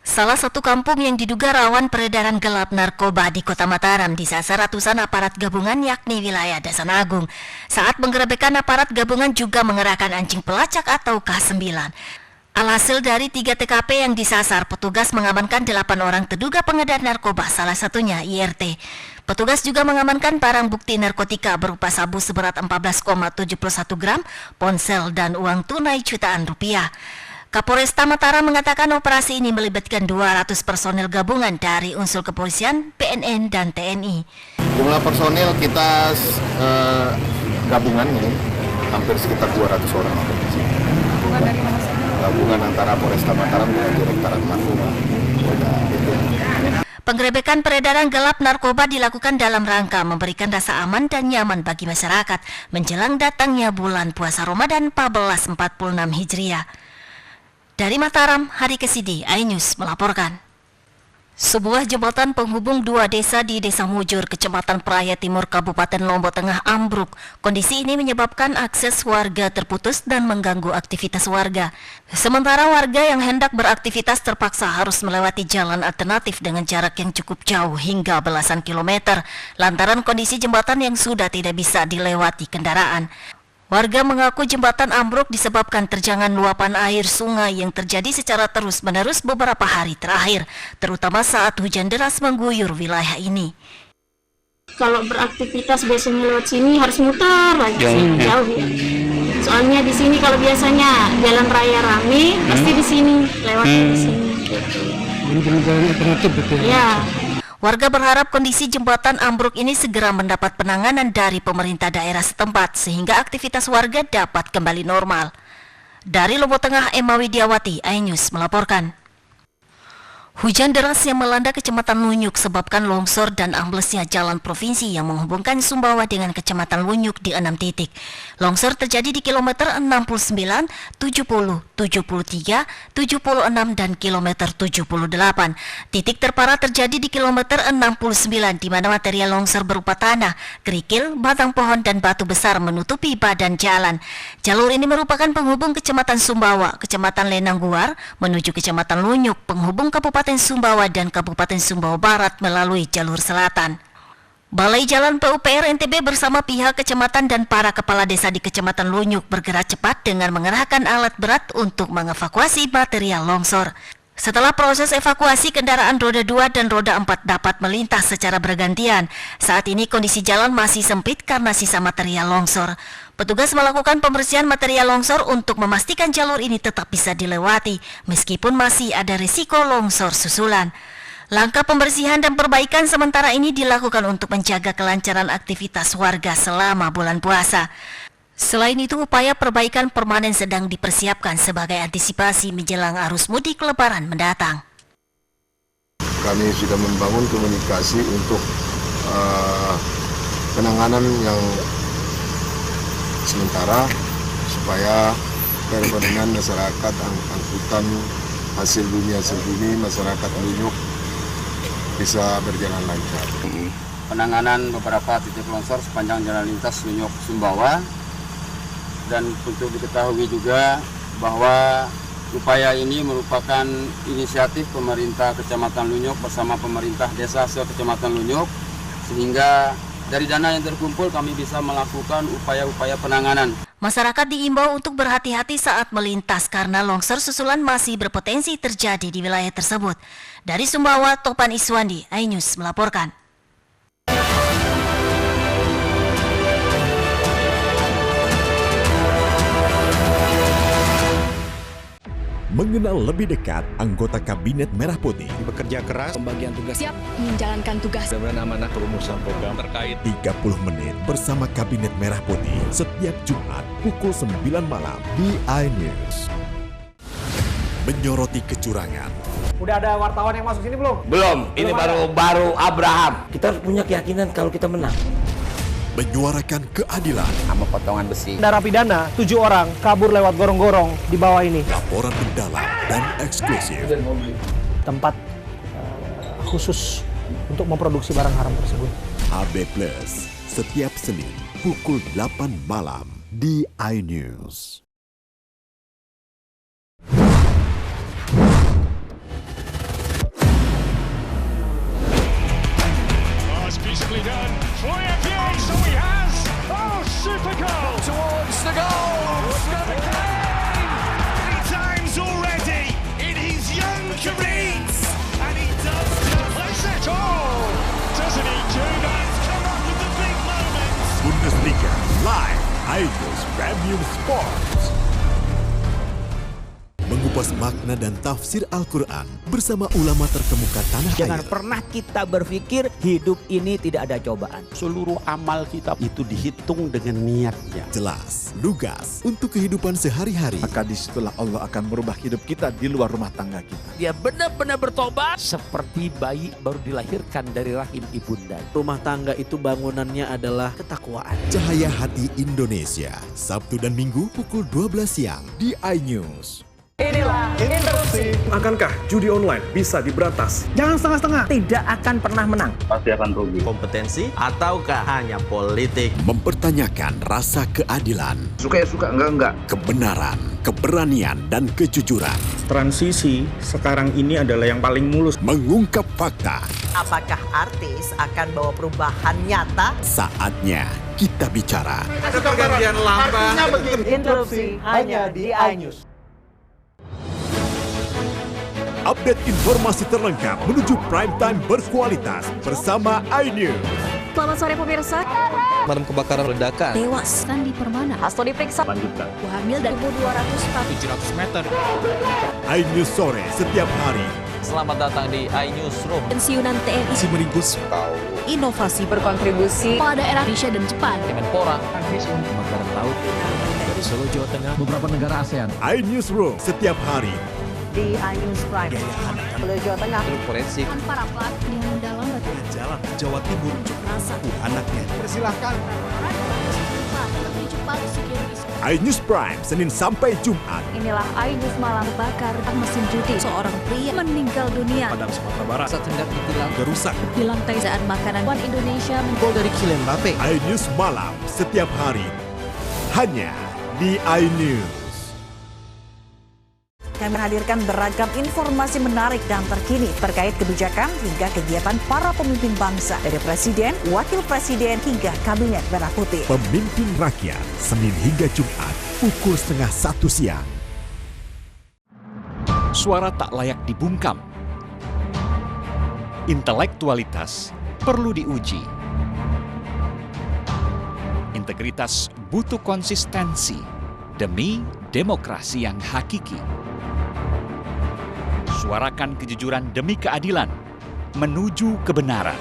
Salah satu kampung yang diduga rawan peredaran gelap narkoba di Kota Mataram disasar ratusan aparat gabungan yakni wilayah Dasan Agung. Saat penggerebekan, aparat gabungan juga mengerahkan anjing pelacak atau K9. Alhasil dari 3 TKP yang disasar, petugas mengamankan 8 orang terduga pengedar narkoba, salah satunya IRT. Petugas juga mengamankan barang bukti narkotika berupa sabu seberat 14,71 gram, ponsel dan uang tunai jutaan rupiah. Kapolresta Mataram mengatakan operasi ini melibatkan 200 personel gabungan dari unsur kepolisian, BNN, dan TNI. Jumlah personil kita gabungan ini hampir sekitar 200 orang. Gabungan dari mana saja? Gabungan antara Polresta Mataram dengan Direktorat Narkoba. Penggerebekan peredaran gelap narkoba dilakukan dalam rangka memberikan rasa aman dan nyaman bagi masyarakat menjelang datangnya bulan puasa Ramadan 1446 Hijriah. Dari Mataram, Hari Kesidi, iNews melaporkan. Sebuah jembatan penghubung 2 desa di Desa Mujur, Kecamatan Praia Timur, Kabupaten Lombok Tengah ambruk. Kondisi ini menyebabkan akses warga terputus dan mengganggu aktivitas warga. Sementara warga yang hendak beraktivitas terpaksa harus melewati jalan alternatif dengan jarak yang cukup jauh hingga belasan kilometer, lantaran kondisi jembatan yang sudah tidak bisa dilewati kendaraan. Warga mengaku jembatan ambruk disebabkan terjangan luapan air sungai yang terjadi secara terus-menerus beberapa hari terakhir, terutama saat hujan deras mengguyur wilayah ini. Kalau beraktivitas biasanya lewat sini harus muter lagi jauh ya. Soalnya di sini kalau biasanya jalan raya rame, pasti di sini lewat di sini. Ini dengan jalan alternatif betul. Ya. Warga berharap kondisi jembatan ambruk ini segera mendapat penanganan dari pemerintah daerah setempat sehingga aktivitas warga dapat kembali normal. Dari Lombok Tengah, Emma Widiawati, iNews melaporkan. Hujan deras yang melanda Kecamatan Lunyuk sebabkan longsor dan amblesnya jalan provinsi yang menghubungkan Sumbawa dengan Kecamatan Lunyuk di 6 titik. Longsor terjadi di kilometer 69, 70, 73, 76, dan kilometer 78. Titik terparah terjadi di kilometer 69 di mana material longsor berupa tanah, kerikil, batang pohon, dan batu besar menutupi badan jalan. Jalur ini merupakan penghubung Kecamatan Sumbawa, Kecamatan Lenangguar, menuju Kecamatan Lunyuk, penghubung Kabupaten Sumbawa dan Kabupaten Sumbawa Barat melalui jalur selatan. Balai Jalan PUPR NTB bersama pihak kecamatan dan para kepala desa di Kecamatan Lunyuk bergerak cepat dengan mengerahkan alat berat untuk mengevakuasi material longsor. Setelah proses evakuasi, kendaraan roda 2 dan roda 4 dapat melintas secara bergantian. Saat ini kondisi jalan masih sempit karena sisa material longsor. Petugas melakukan pembersihan material longsor untuk memastikan jalur ini tetap bisa dilewati, meskipun masih ada risiko longsor susulan. Langkah pembersihan dan perbaikan sementara ini dilakukan untuk menjaga kelancaran aktivitas warga selama bulan puasa. Selain itu, upaya perbaikan permanen sedang dipersiapkan sebagai antisipasi menjelang arus mudik Lebaran mendatang. Kami sudah membangun komunikasi untuk penanganan yang sementara supaya perekonomian masyarakat angkutan hasil bumi masyarakat Lunyuk bisa berjalan lancar. Penanganan beberapa titik longsor sepanjang jalan lintas Lunyuk Sumbawa, dan untuk diketahui juga bahwa upaya ini merupakan inisiatif pemerintah Kecamatan Lunyuk bersama pemerintah desa se-Kecamatan Lunyuk, sehingga dari dana yang terkumpul kami bisa melakukan upaya-upaya penanganan. Masyarakat diimbau untuk berhati-hati saat melintas karena longsor susulan masih berpotensi terjadi di wilayah tersebut. Dari Sumbawa, Topan Iswandi, iNews melaporkan. Mengenal lebih dekat anggota Kabinet Merah Putih. Bekerja keras, pembagian tugas, siap menjalankan tugas, beramanah perumusan program terkait 30 menit bersama Kabinet Merah Putih setiap Jumat pukul 9 malam di iNews. Menyoroti kecurangan. Udah ada wartawan yang masuk sini belum? Belum, ini baru Abraham. Kita harus punya keyakinan kalau kita menang. Menyuarakan keadilan Sama potongan besi. Narapidana 7 orang kabur lewat gorong-gorong di bawah ini. laporan mendalam dan eksklusif. Tempat khusus untuk memproduksi barang haram tersebut. HB Plus setiap Senin pukul 8 malam di iNews. Premium Sports. Mengupas makna dan tafsir Al-Quran bersama ulama terkemuka tanah Jangan air. pernah kita berpikir hidup ini tidak ada cobaan. Seluruh amal kita itu dihitung dengan niatnya. Jelas, lugas untuk kehidupan sehari-hari. Maka disitulah Allah akan merubah hidup kita di luar rumah tangga kita. Dia benar-benar bertobat seperti bayi baru dilahirkan dari rahim ibunda. Rumah tangga itu bangunannya adalah ketakwaan. Cahaya Hati Indonesia, Sabtu dan Minggu pukul 12 siang di iNews. Inilah Interupsi. Akankah judi online bisa diberantas? Jangan setengah-setengah. Tidak akan pernah menang. Pasti akan rugi. Kompetensi ataukah hanya politik? Mempertanyakan rasa keadilan. Suka ya suka, enggak. Kebenaran, keberanian, dan kejujuran. Transisi sekarang ini adalah yang paling mulus. Mengungkap fakta. Apakah artis akan bawa perubahan nyata? Saatnya kita bicara. Ada pergantian lamba. Interupsi hanya di iNews. Update informasi terlengkap menuju prime time berkualitas bersama iNews. Selamat sore pemirsa. Pemadam kebakaran ledakan. Tewas Sandi Permana. Hasto diperiksa. Lanjutkan. Hamil dan 1.200 meter. iNews sore setiap hari. Selamat datang di iNewsroom. Pensiunan TNI. Si meringkus Inovasi berkontribusi pada era Indonesia dan Jepang. Kemenpora. Kebakaran laut dari Solo, Jawa Tengah, beberapa negara ASEAN. iNewsroom setiap hari. Di iNews Prime. Solo, Jawa Tengah. Forensik. Para pelaku yang mendalam Jalan Jawa Timur. rasa. Anaknya. Persilahkan. iNews Prime, Senin sampai Jumat. Inilah iNews Malam. Bakar mesin judi. Seorang pria meninggal dunia. Padang Sumatera Barat. Saat hendak ditilang. Gerusak. Di lantai saat makanan One Indonesia. Gol dari Kylian Mbappe. iNews Malam setiap hari. Hanya di iNews. Kami menghadirkan beragam informasi menarik dan terkini terkait kebijakan hingga kegiatan para pemimpin bangsa dari Presiden, Wakil Presiden hingga Kabinet Merah Putih. Pemimpin Rakyat, Senin hingga Jumat, pukul 12:30 siang. Suara tak layak dibungkam. Intelektualitas perlu diuji. Integritas butuh konsistensi demi demokrasi yang hakiki. Suarakan kejujuran demi keadilan, menuju kebenaran.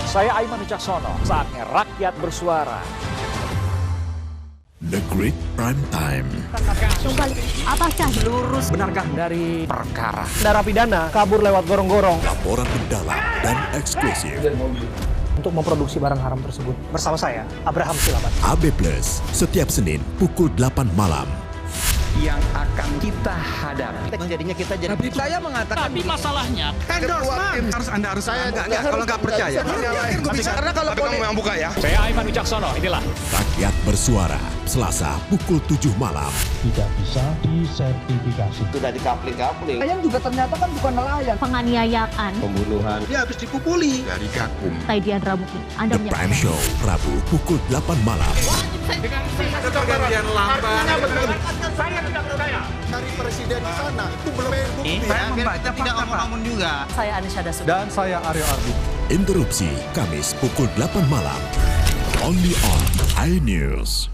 Saya Aiman Wicaksono, saatnya rakyat bersuara. The Great Prime Time. Apakah lurus Benarkah dari perkara? narapidana kabur lewat gorong-gorong Laporan mendalam dan eksklusif. untuk memproduksi barang haram tersebut? Bersama saya, Abraham Silaban. AB Plus, setiap Senin pukul 8 malam. Yang akan kita hadapi. Jadinya kita jadi. Saya mengatakan. Tapi masalahnya. Anda harus saya kalau nggak percaya. Karena kalau kamu yang buka ya. Saya Aiman Wicaksono. Inilah. Rakyat bersuara, Selasa pukul 7 malam. Tidak bisa disertifikasi. Sudah dikapling-kapling. Nelayan juga ternyata kan bukan nelayan. Penganiayaan. Pembunuhan. Dia habis dipukuli. Dari Gakum. Taidian Rabuki. The Prime Show, Rabu pukul 8 malam. Ada pergantian lamba. Saya tidak percaya. Dari presiden di sana itu belum bukti. Saya membaca tidak omong-omong juga. Saya Anisha Dasuk. Dan saya Aryo Ardi. Interupsi Kamis pukul 8 malam. Only on iNews.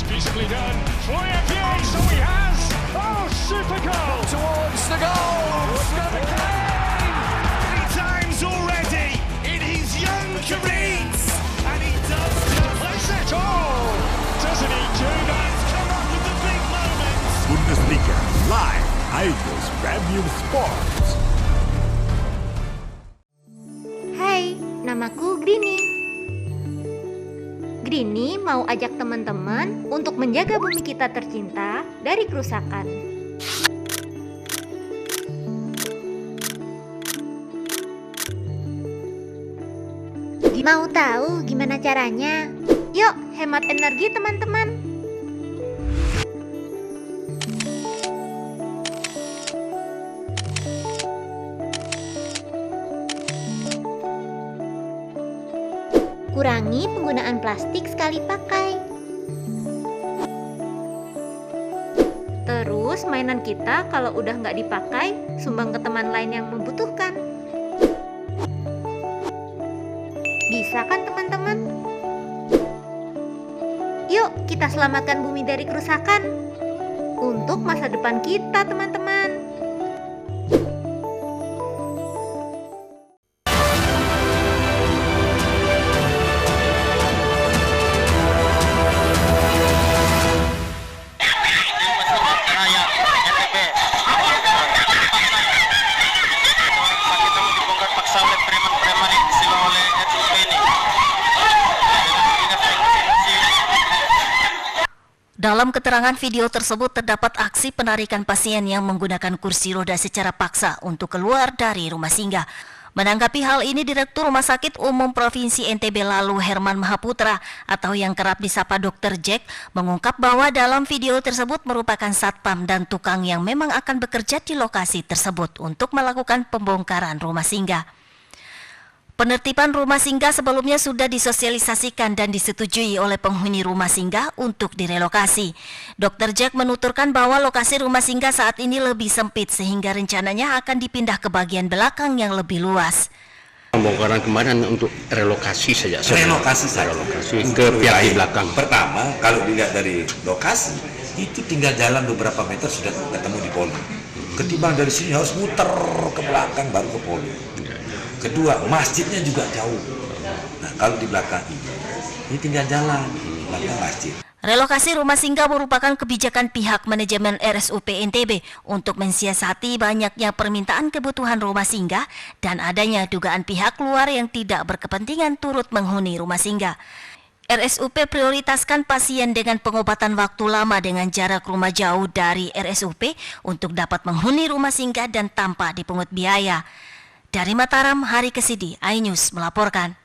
Beautifully done. Florian Pierre, so he has. Oh, super goal towards the goal. Three times already in his young career, and he does just it. Oh, doesn't he do that? Come up with the big moments. Bundesliga live iNews Premium Sports. Hai, namaku Grini. Grini mau ajak teman-teman untuk menjaga bumi kita tercinta dari kerusakan. Mau tahu gimana caranya? Yuk, hemat energi teman-teman. Kurangi penggunaan plastik sekali pakai. Terus Terus mainan kita kalau udah nggak dipakai, sumbang ke teman lain yang membutuhkan. Bisa kan teman-teman? Yuk kita selamatkan bumi dari kerusakan untuk masa depan kita teman-teman. Dalam keterangan video tersebut terdapat aksi penarikan pasien yang menggunakan kursi roda secara paksa untuk keluar dari rumah singgah. Menanggapi hal ini, Direktur Rumah Sakit Umum Provinsi NTB Lalu Herman Mahaputra atau yang kerap disapa Dr. Jack mengungkap bahwa dalam video tersebut merupakan satpam dan tukang yang memang akan bekerja di lokasi tersebut untuk melakukan pembongkaran rumah singgah. Penertiban rumah singgah sebelumnya sudah disosialisasikan dan disetujui oleh penghuni rumah singgah untuk direlokasi. Dr. Jack menuturkan bahwa lokasi rumah singgah saat ini lebih sempit sehingga rencananya akan dipindah ke bagian belakang yang lebih luas. Pembongkaran kemarin untuk relokasi saja. Relokasi saja. Ke pihak di belakang. Pertama, kalau dilihat dari lokasi, itu tinggal jalan beberapa meter sudah ketemu di poli. Ketimbang dari sini harus muter ke belakang baru ke poli. Kedua, masjidnya juga jauh. Nah, kalau di belakang ini tinggal jalan, belakang masjid. Relokasi rumah singgah merupakan kebijakan pihak manajemen RSUP NTB untuk mensiasati banyaknya permintaan kebutuhan rumah singgah dan adanya dugaan pihak luar yang tidak berkepentingan turut menghuni rumah singgah. RSUP prioritaskan pasien dengan pengobatan waktu lama dengan jarak rumah jauh dari RSUP untuk dapat menghuni rumah singgah dan tanpa dipungut biaya. Dari Mataram, Hari Kesidi, iNews melaporkan.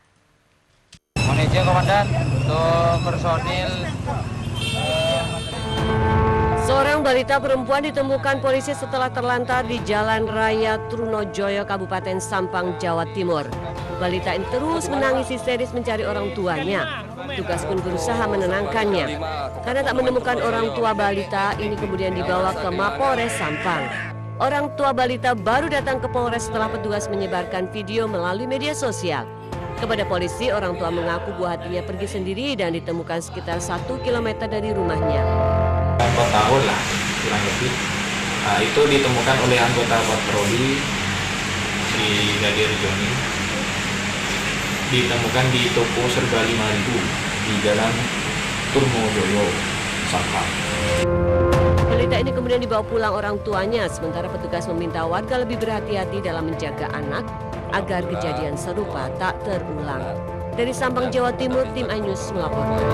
Mohon izin Komandan untuk personil. Seorang balita perempuan ditemukan polisi setelah terlantar di Jalan Raya Trunojoyo, Kabupaten Sampang, Jawa Timur. Balita ini terus menangis histeris mencari orang tuanya. Tugas pun berusaha menenangkannya. Karena tak menemukan orang tua balita, ini kemudian dibawa ke Mapolres Sampang. Orang tua balita baru datang ke Polres setelah petugas menyebarkan video melalui media sosial. Kepada polisi, orang tua mengaku buah hatinya pergi sendiri dan ditemukan sekitar 1 km dari rumahnya. 4 tahun lah, kurang lebih. Nah, itu ditemukan oleh anggota patroli si Gadir Joni. Ditemukan di toko Serba 5000 di Jalan Trunojoyo, Sampang. Balita ini kemudian dibawa pulang orang tuanya, sementara petugas meminta warga lebih berhati-hati dalam menjaga anak agar kejadian serupa tak terulang. Dari Sampang, Jawa Timur, tim iNews melaporkan.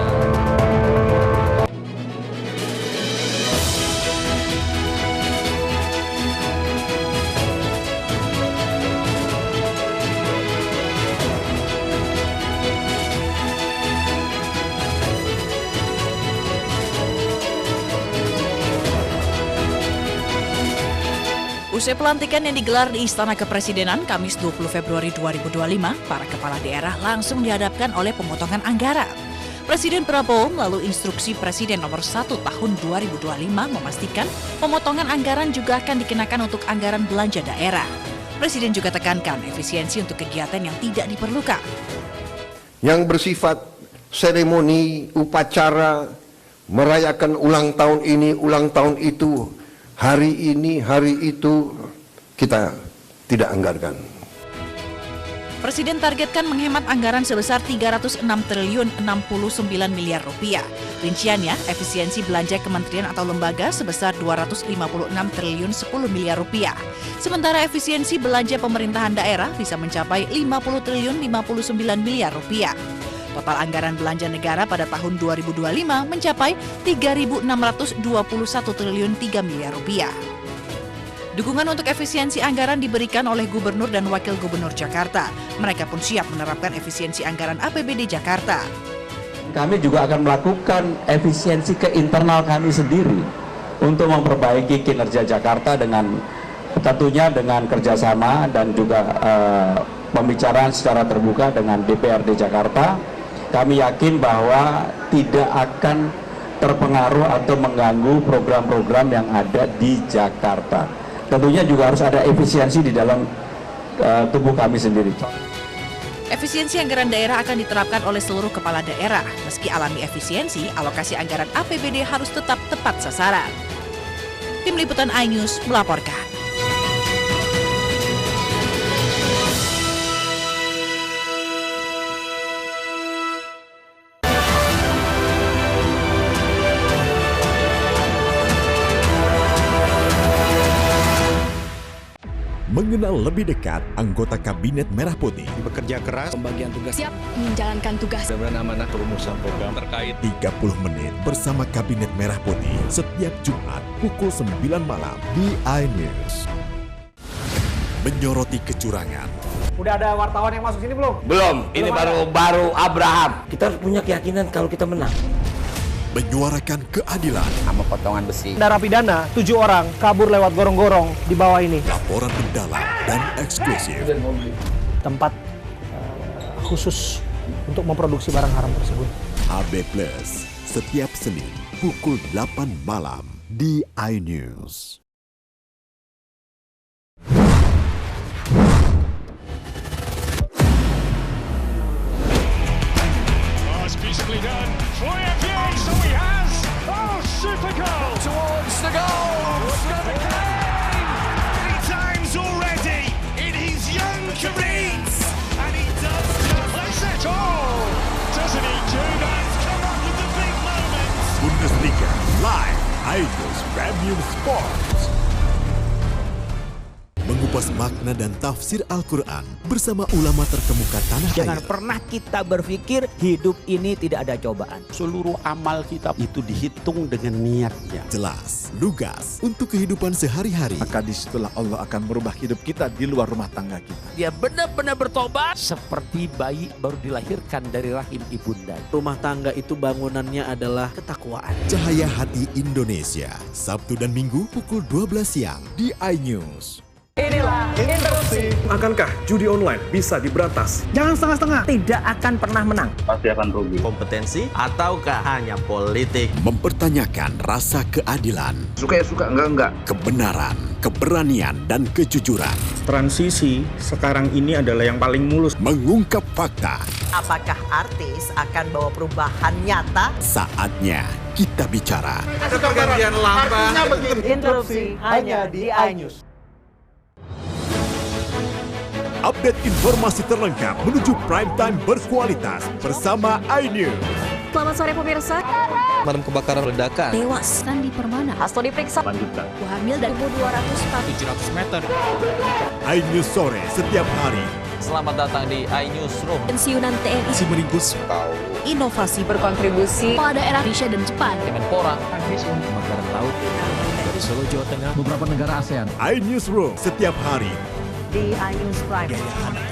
Usai pelantikan yang digelar di Istana Kepresidenan Kamis 20 Februari 2025, para kepala daerah langsung dihadapkan oleh pemotongan anggaran. Presiden Prabowo melalui instruksi Presiden nomor 1 tahun 2025 memastikan pemotongan anggaran juga akan dikenakan untuk anggaran belanja daerah. Presiden juga tekankan efisiensi untuk kegiatan yang tidak diperlukan. Yang bersifat seremoni, upacara, merayakan ulang tahun ini, ulang tahun itu, hari ini, hari itu, kita tidak anggarkan. Presiden targetkan menghemat anggaran sebesar 306 triliun 69 miliar rupiah. Rinciannya, efisiensi belanja kementerian atau lembaga sebesar 256 triliun 10 miliar rupiah. Sementara efisiensi belanja pemerintahan daerah bisa mencapai 50 triliun 59 miliar rupiah. Total anggaran belanja negara pada tahun 2025 mencapai 3.621 triliun 3 miliar rupiah. Dukungan untuk efisiensi anggaran diberikan oleh Gubernur dan Wakil Gubernur Jakarta. Mereka pun siap menerapkan efisiensi anggaran APBD Jakarta. Kami juga akan melakukan efisiensi ke internal kami sendiri untuk memperbaiki kinerja Jakarta dengan tentunya dengan kerjasama dan juga pembicaraan secara terbuka dengan DPRD Jakarta. Kami yakin bahwa tidak akan terpengaruh atau mengganggu program-program yang ada di Jakarta. Tentunya juga harus ada efisiensi di dalam tubuh kami sendiri. Efisiensi anggaran daerah akan diterapkan oleh seluruh kepala daerah. Meski alami efisiensi, alokasi anggaran APBD harus tetap tepat sasaran. Tim Liputan iNews melaporkan. Mengenal lebih dekat anggota Kabinet Merah Putih. Bekerja keras, pembagian tugas. Siap menjalankan tugas. Benar amanah perumusan program terkait 30 menit bersama Kabinet Merah Putih setiap Jumat pukul 9 malam di iNews. Menyoroti kecurangan. Udah ada wartawan yang masuk sini belum? Belum. Ini baru Abraham. Kita harus punya keyakinan kalau kita menang. Menyuarakan keadilan sama potongan besi. Narapidana 7 orang kabur lewat gorong-gorong di bawah ini. Laporan mendalam dan eksklusif. Tempat khusus untuk memproduksi barang haram tersebut. HB Plus setiap Senin pukul 8 malam di iNews. Beautifully done. Foyer, so he has. Oh, super goal towards the goal. Three times already in his young career, and he does just it. Oh, doesn't he do that? Come up with the big moments. Bundesliga live iNews Premium Sports. Mengupas makna dan tafsir Al-Quran bersama ulama terkemuka tanah air. Jangan pernah kita berpikir hidup ini tidak ada cobaan. Seluruh amal kita itu dihitung dengan niatnya. Jelas, lugas untuk kehidupan sehari-hari. Maka disitulah Allah akan merubah hidup kita di luar rumah tangga kita. Dia benar-benar bertobat seperti bayi baru dilahirkan dari rahim ibunda. Rumah tangga itu bangunannya adalah ketakwaan. Cahaya Hati Indonesia, Sabtu dan Minggu pukul 12 siang di iNews. Inilah interupsi. Akankah judi online bisa diberantas? Jangan setengah-setengah. Tidak akan pernah menang. Pasti akan rugi. Kompetensi ataukah hanya politik? Mempertanyakan rasa keadilan. Suka ya suka, enggak. Kebenaran, keberanian, dan kejujuran. Transisi sekarang ini adalah yang paling mulus. Mengungkap fakta. Apakah artis akan bawa perubahan nyata? Saatnya kita bicara. Ada pergantian lambang. Interupsi hanya di iNews. Update informasi terlengkap menuju prime time berkualitas bersama iNews. Selamat sore pemirsa. Pemadam kebakaran ledakan. Tewas Sandi Permana. Hasto diperiksa. Lanjutkan. Hamil dan 200 meter. iNews sore setiap hari. Selamat datang di iNewsroom. Pensiunan TNI. Si meringkus tahu. Inovasi berkontribusi pada era Indonesia dan Jepang. Kemenpora. Kebakaran laut dari Solo, Jawa Tengah. Beberapa negara ASEAN. iNewsroom setiap hari. Di iNews Prime.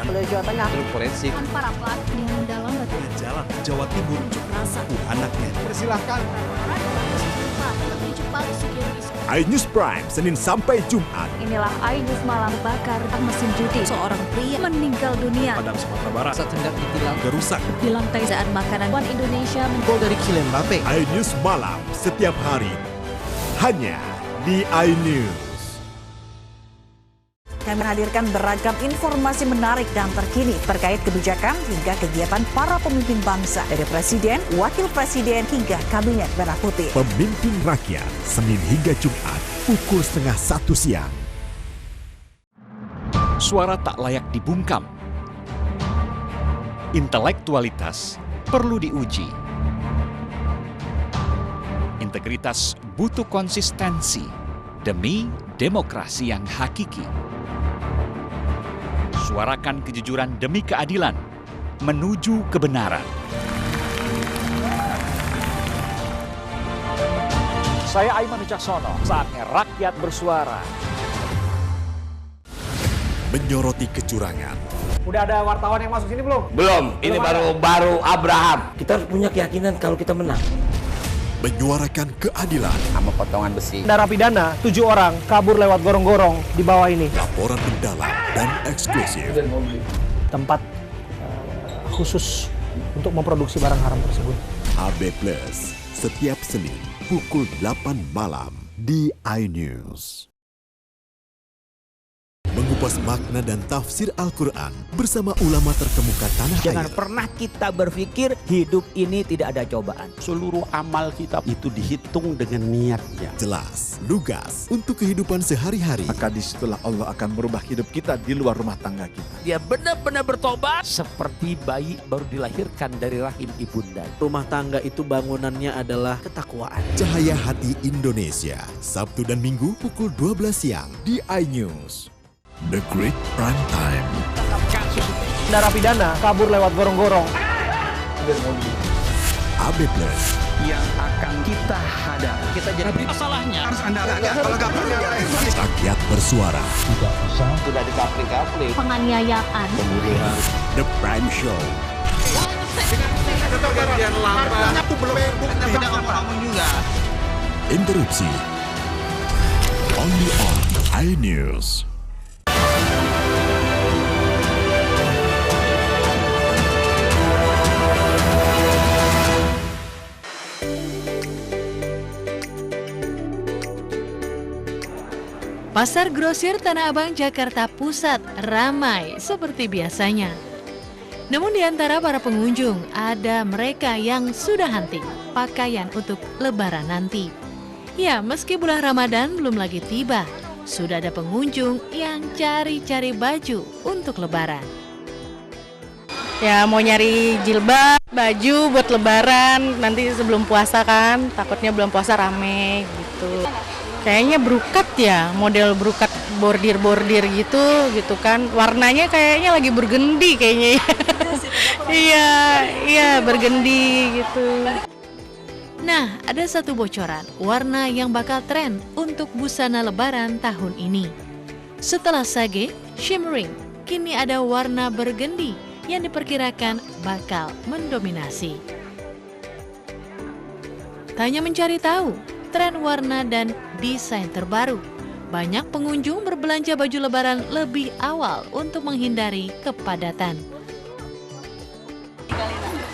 Solo, Jawa Tengah. Forensik. Para pelaku yang mendalam batu. Jalan Jawa Timur. Rasa. Anaknya. Persilahkan. iNews Prime Senin sampai Jumat. Inilah iNews malam bakar mesin judi. Seorang pria meninggal dunia. Padang Sumatera Barat. Saat hendak ditilang. Gerusak. Di lantai saat makanan One Indonesia. Gol dari Kylian Mbappe. iNews malam setiap hari. Hanya di iNews. Kami menghadirkan beragam informasi menarik dan terkini terkait kebijakan hingga kegiatan para pemimpin bangsa dari Presiden, Wakil Presiden hingga Kabinet Merah Putih. Pemimpin Rakyat, Senin hingga Jumat, pukul 12:30 siang. Suara tak layak dibungkam. Intelektualitas perlu diuji. Integritas butuh konsistensi demi demokrasi yang hakiki. Suarakan kejujuran demi keadilan, menuju kebenaran. Saya Aiman Wicaksono, saatnya rakyat bersuara. Menyoroti kecurangan. Udah ada wartawan yang masuk sini belum? Belum. Ini baru Abraham. Kita harus punya keyakinan kalau kita menang. Menyuarakan keadilan sama potongan besi. Narapidana 7 orang kabur lewat gorong-gorong di bawah ini. Laporan mendalam dan eksklusif. Tempat khusus untuk memproduksi barang haram tersebut. HB Plus setiap Senin pukul 8 malam di iNews. Mengupas makna dan tafsir Al-Quran bersama ulama terkemuka tanah air. Jangan pernah kita berpikir hidup ini tidak ada cobaan. Seluruh amal kita itu dihitung dengan niatnya. Jelas, lugas untuk kehidupan sehari-hari. Maka disitulah Allah akan merubah hidup kita di luar rumah tangga kita. Dia benar-benar bertobat seperti bayi baru dilahirkan dari rahim ibunda. Rumah tangga itu bangunannya adalah ketakwaan. Cahaya Hati Indonesia, Sabtu dan Minggu pukul 12 siang di iNews. The Great Prime Time. Narapidana kabur lewat gorong-gorong. AB Plus yang akan kita hadapi. Kita jadi masalahnya harus Anda kalau nggak punya rakyat bersuara. Tidak usah. Sudah dikapling-kapling. Penganiayaan. Pembunuhan. The Prime Show. Bagian lama itu belum tidak ngomong juga. Interupsi. Only on iNews. Pasar grosir Tanah Abang, Jakarta Pusat ramai seperti biasanya. Namun di antara para pengunjung ada mereka yang sudah hunting pakaian untuk Lebaran nanti. Ya, meski bulan Ramadan belum lagi tiba, sudah ada pengunjung yang cari-cari baju untuk Lebaran. Ya, mau nyari jilbab, baju buat Lebaran nanti sebelum puasa kan, takutnya belum puasa rame gitu. Kayaknya brokat ya, model brokat bordir-bordir gitu kan. Warnanya kayaknya lagi burgundy kayaknya. Iya, burgundy gitu. Nah, ada satu bocoran warna yang bakal tren untuk busana Lebaran tahun ini. Setelah sage, shimmering, kini ada warna burgundy yang diperkirakan bakal mendominasi. Tanya mencari tahu tren warna dan desain terbaru. Banyak pengunjung berbelanja baju Lebaran lebih awal untuk menghindari kepadatan.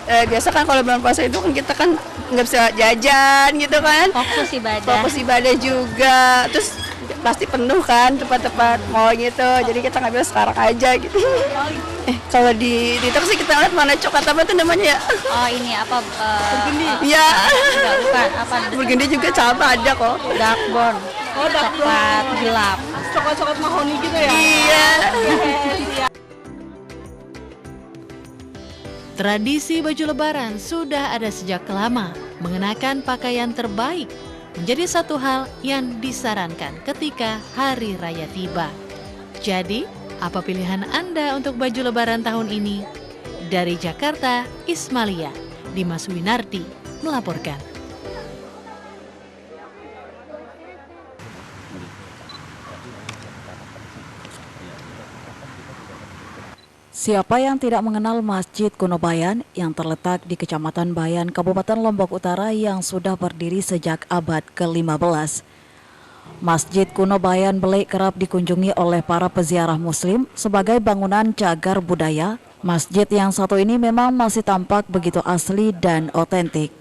Biasa kan kalau bulan puasa itu kan kita kan nggak bisa jajan gitu kan. Fokus ibadah juga. Terus pasti penuh kan tempat-tempat mall gitu. Jadi kita ngambil sekarang aja gitu. Kalau di terus kita lihat mana coklat apa itu namanya ya? Oh ini apa? Burgundy. Iya. Bukan apa? Burgundy juga sama ada kok. Dark brown. Oh dark brown. Coklat gelap. Coklat mahoni gitu ya? Iya. Tradisi baju Lebaran sudah ada sejak lama. Mengenakan pakaian terbaik menjadi satu hal yang disarankan ketika hari raya tiba. Jadi, apa pilihan Anda untuk baju Lebaran tahun ini? Dari Jakarta, Ismalia, Dimas Winardi melaporkan. Siapa yang tidak mengenal Masjid Kuno Bayan yang terletak di Kecamatan Bayan, Kabupaten Lombok Utara yang sudah berdiri sejak abad ke-15. Masjid Kuno Bayan Belik kerap dikunjungi oleh para peziarah muslim sebagai bangunan cagar budaya. Masjid yang satu ini memang masih tampak begitu asli dan otentik.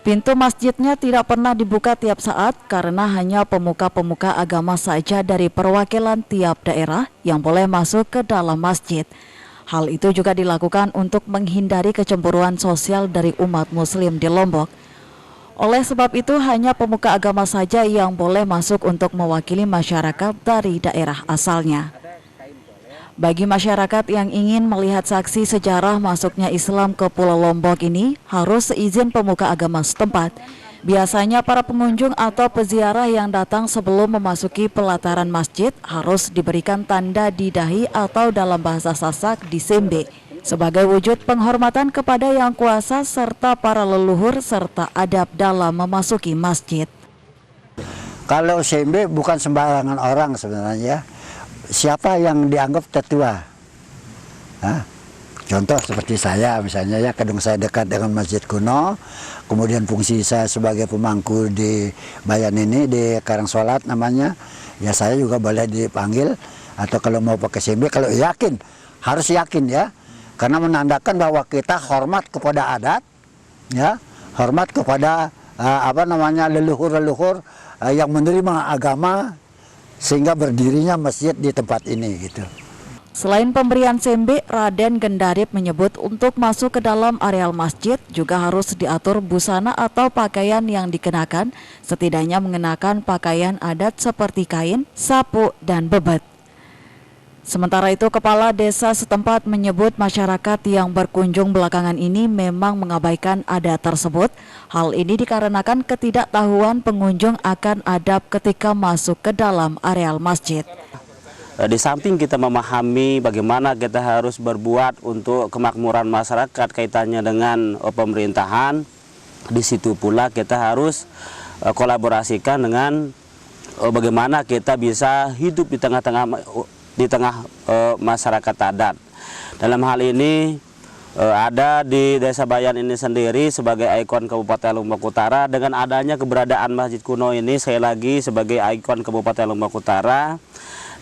Pintu masjidnya tidak pernah dibuka tiap saat karena hanya pemuka-pemuka agama saja dari perwakilan tiap daerah yang boleh masuk ke dalam masjid. Hal itu juga dilakukan untuk menghindari kecemburuan sosial dari umat muslim di Lombok. Oleh sebab itu hanya pemuka agama saja yang boleh masuk untuk mewakili masyarakat dari daerah asalnya. Bagi masyarakat yang ingin melihat saksi sejarah masuknya Islam ke Pulau Lombok ini harus seizin pemuka agama setempat. Biasanya para pengunjung atau peziarah yang datang sebelum memasuki pelataran masjid harus diberikan tanda di dahi atau dalam bahasa Sasak disembe sebagai wujud penghormatan kepada yang kuasa serta para leluhur serta adab dalam memasuki masjid. Kalau sembe bukan sembarangan orang sebenarnya. Siapa yang dianggap tetua? Contoh seperti saya misalnya ya, kadang saya dekat dengan Masjid Kuno, kemudian fungsi saya sebagai pemangku di Bayan ini, di Karang Sholat namanya, ya saya juga boleh dipanggil, atau kalau mau pakai sembe, kalau yakin, harus yakin ya, karena menandakan bahwa kita hormat kepada adat, ya, hormat kepada leluhur-leluhur yang menerima agama sehingga berdirinya masjid di tempat ini gitu. Selain pemberian sembe, Raden Gendarip menyebut untuk masuk ke dalam areal masjid juga harus diatur busana atau pakaian yang dikenakan, setidaknya mengenakan pakaian adat seperti kain, sapu, dan bebet. Sementara itu, Kepala Desa setempat menyebut masyarakat yang berkunjung belakangan ini memang mengabaikan adat tersebut. Hal ini dikarenakan ketidaktahuan pengunjung akan adab ketika masuk ke dalam areal masjid. Di samping kita memahami bagaimana kita harus berbuat untuk kemakmuran masyarakat kaitannya dengan pemerintahan, di situ pula kita harus kolaborasikan dengan bagaimana kita bisa hidup di tengah masyarakat adat. Dalam hal ini ada di Desa Bayan ini sendiri sebagai ikon Kabupaten Lombok Utara. Dengan adanya keberadaan Masjid Kuno ini sekali lagi sebagai ikon Kabupaten Lombok Utara.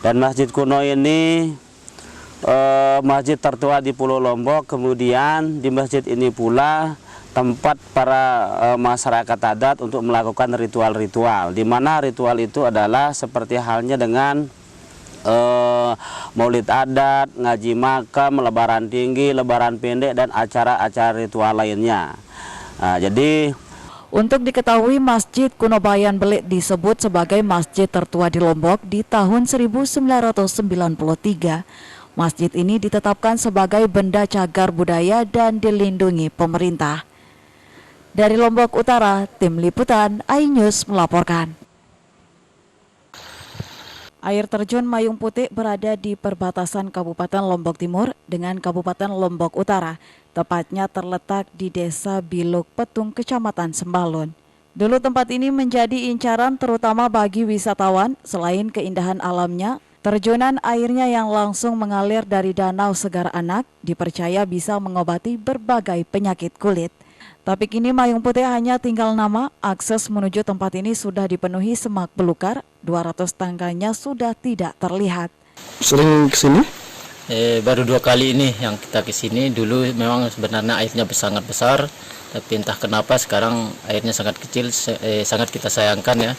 Dan Masjid Kuno ini masjid tertua di Pulau Lombok. Kemudian di masjid ini pula tempat para masyarakat adat untuk melakukan ritual-ritual, di mana ritual itu adalah seperti halnya dengan maulid adat, ngaji makam, lebaran tinggi, lebaran pendek, dan acara-acara ritual lainnya. Nah, jadi untuk diketahui, Masjid Kuno Bayan Belik disebut sebagai masjid tertua di Lombok di tahun 1993. Masjid ini ditetapkan sebagai benda cagar budaya dan dilindungi pemerintah. Dari Lombok Utara, Tim Liputan iNews melaporkan. Air terjun Mayung Putih berada di perbatasan Kabupaten Lombok Timur dengan Kabupaten Lombok Utara, tepatnya terletak di Desa Biluk Petung, Kecamatan Sembalun. Dulu tempat ini menjadi incaran terutama bagi wisatawan. Selain keindahan alamnya, terjunan airnya yang langsung mengalir dari Danau Segar Anak dipercaya bisa mengobati berbagai penyakit kulit. Tapi kini Mayung Putih hanya tinggal nama, akses menuju tempat ini sudah dipenuhi semak belukar, 200 tangganya sudah tidak terlihat. Sering kesini? Baru 2 kali ini yang kita kesini. Dulu memang sebenarnya airnya sangat besar, tapi entah kenapa sekarang airnya sangat kecil, sangat kita sayangkan ya.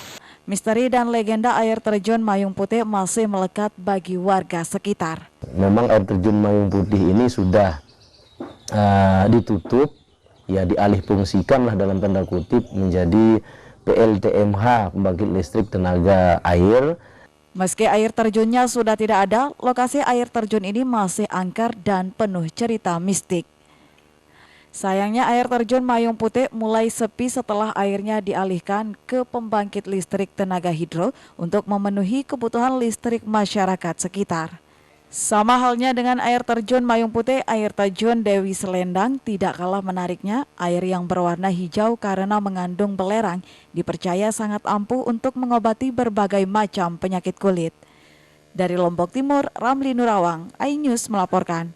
Misteri dan legenda air terjun Mayung Putih masih melekat bagi warga sekitar. Memang air terjun Mayung Putih ini sudah ditutup, ya dialihfungsikan lah dalam tanda kutip menjadi PLTMH, pembangkit listrik tenaga air. Meski air terjunnya sudah tidak ada, lokasi air terjun ini masih angker dan penuh cerita mistik. Sayangnya air terjun Mayung Putih mulai sepi setelah airnya dialihkan ke pembangkit listrik tenaga hidro untuk memenuhi kebutuhan listrik masyarakat sekitar. Sama halnya dengan air terjun Mayung Putih, air terjun Dewi Selendang tidak kalah menariknya. Air yang berwarna hijau karena mengandung belerang dipercaya sangat ampuh untuk mengobati berbagai macam penyakit kulit. Dari Lombok Timur, Ramli Nurawang, iNews melaporkan.